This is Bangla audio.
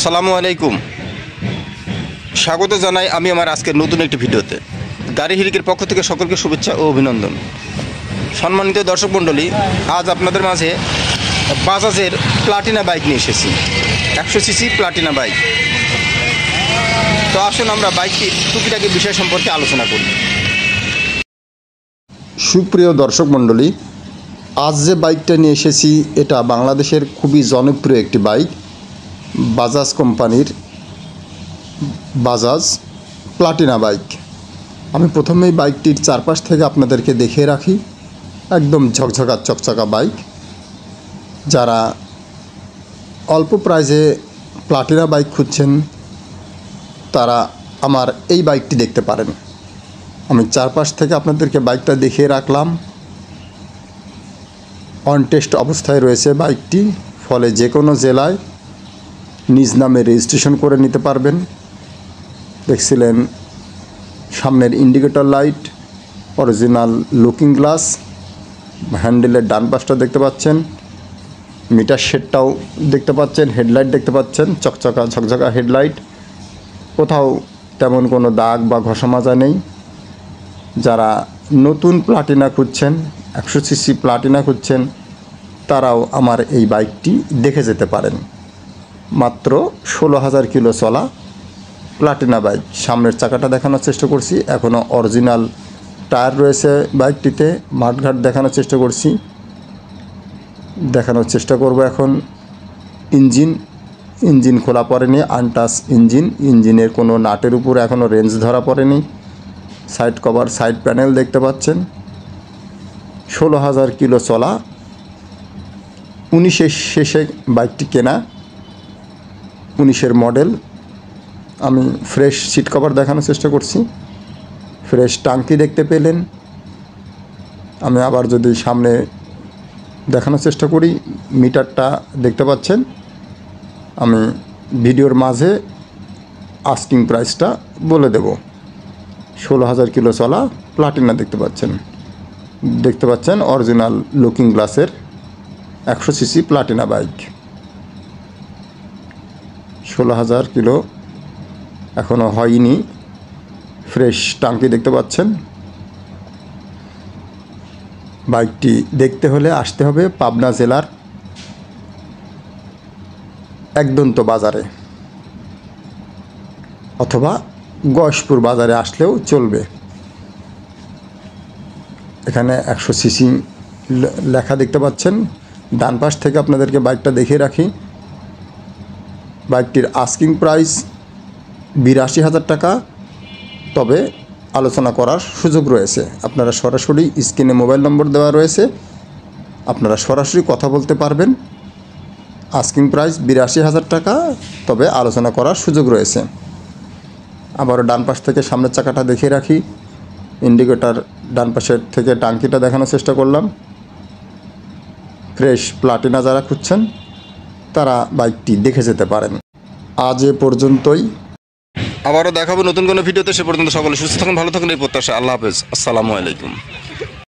আসসালামু আলাইকুম। স্বাগত জানাই আমি আমার আজকের নতুন একটি ভিডিওতে। গাড়ি হিলিকের পক্ষ থেকে সকলকে শুভেচ্ছা ও অভিনন্দন। সম্মানিত দর্শক মণ্ডলী, আজ আপনাদের মাঝে বাজাজের প্লাটিনা বাইক নিয়ে এসেছি, 100 সিসি প্লাটিনা বাইক। তো আসুন আমরা বাইকটির টুকিটাকি বিষয় সম্পর্কে আলোচনা করি। সুপ্রিয় দর্শক মণ্ডলী, আজ যে বাইকটা নিয়ে এসেছি এটা বাংলাদেশের খুবই জনপ্রিয় একটি বাইক, বাজাজ কোম্পানির বাজাজ প্লাটিনা বাইক। আমি প্রথমেই বাইকটির চারপাশ থেকে আপনাদেরকে দেখিয়ে রাখি। একদম ঝকঝকা চকচকা বাইক। যারা অল্প প্রাইজে প্লাটিনা বাইক খুঁজছেন তারা আমার এই বাইকটি দেখতে পারেন। আমি চারপাশ থেকে আপনাদেরকে বাইকটা দেখিয়ে রাখলাম। অন টেস্ট অবস্থায় রয়েছে বাইকটি, ফলে যে কোনো জেলায় নিজ নামে রেজিস্ট্রেশন করে নিতে পারবেন। দেখছিলেন সামনের indicator light, original looking glass, হ্যান্ডেলের ডান পাশটা দেখতে পাচ্ছেন, মিটার শেডটাও দেখতে পাচ্ছেন, হেডলাইট দেখতে পাচ্ছেন, চকচকা ঝকঝকা হেডলাইট। কোথাও তেমন কোনো দাগ বা ঘষা মাজা নেই। যারা নতুন প্লাটিনা খুঁজছেন, 100 সিসি প্লাটিনা খুঁজছেন, তারাও আমার এই বাইকটি দেখে যেতে পারেন। মাত্র 16,000 কিলো চলা প্লাটিনা বাইক। সামনের চাকাটা দেখানোর চেষ্টা করছি, এখনও অরিজিনাল টায়ার রয়েছে বাইকটিতে। মাঠঘাট দেখানোর চেষ্টা করছি, দেখানোর চেষ্টা করব এখন। ইঞ্জিন খোলা পড়েনি, আনটাচ ইঞ্জিনের কোনো নাটের উপর এখনও রেঞ্জ ধরা পড়েনি। সাইড কভার, সাইড প্যানেল দেখতে পাচ্ছেন। 16,000 কিলো চলা, 19-এর শেষে বাইকটি কেনা, 19-এর মডেল। আমি ফ্রেশ সিট কভার দেখানোর চেষ্টা করছি, ফ্রেশ টাঙ্কি দেখতে পেলেন। আমি আবার যদি সামনে দেখানোর চেষ্টা করি, মিটারটা দেখতে পাচ্ছেন। আমি ভিডিওর মাঝে আস্কিং প্রাইসটা বলে দেব। 16,000 কিলো চলা প্লাটিনা দেখতে পাচ্ছেন অরিজিনাল লুকিং গ্লাসের 100 সিসি প্লাটিনা বাইক। 16,000 কিলো এখনও হয়নি। ফ্রেশ টাঙ্কি দেখতে পাচ্ছেন। বাইকটি দেখতে হলে আসতে হবে পাবনা জেলার একদন্ত বাজারে, অথবা গয়েশপুর বাজারে আসলেও চলবে। এখানে 100 সিসি লেখা দেখতে পাচ্ছেন। ডান পাশ থেকে আপনাদেরকে বাইকটা দেখিয়ে রাখি। বাইকটির আস্কিং প্রাইস 82,000 টাকা, তবে আলোচনা করার সুযোগ রয়েছে। আপনারা সরাসরি স্ক্রিনে মোবাইল নম্বর দেওয়া রয়েছে, আপনারা সরাসরি কথা বলতে পারবেন। আস্কিং প্রাইস 82,000 টাকা, তবে আলোচনা করার সুযোগ রয়েছে। আবারও ডান পাশ থেকে সামনের চাকাটা দেখিয়ে রাখি। ইন্ডিকেটর ডান পাশের থেকে টাঙ্কিটা দেখানোর চেষ্টা করলাম। ফ্রেশ প্লাটিনা যারা খুঁজছেন তারা বাইকটি দেখে যেতে পারেন। আজ এ পর্যন্তই, আবারও দেখাবো নতুন কোনো ভিডিওতে। সে পর্যন্ত সকলে সুস্থ থাকুন, ভালো থাকুন, এই প্রত্যাশা। আল্লাহ হাফেজ, আসসালামু আলাইকুম।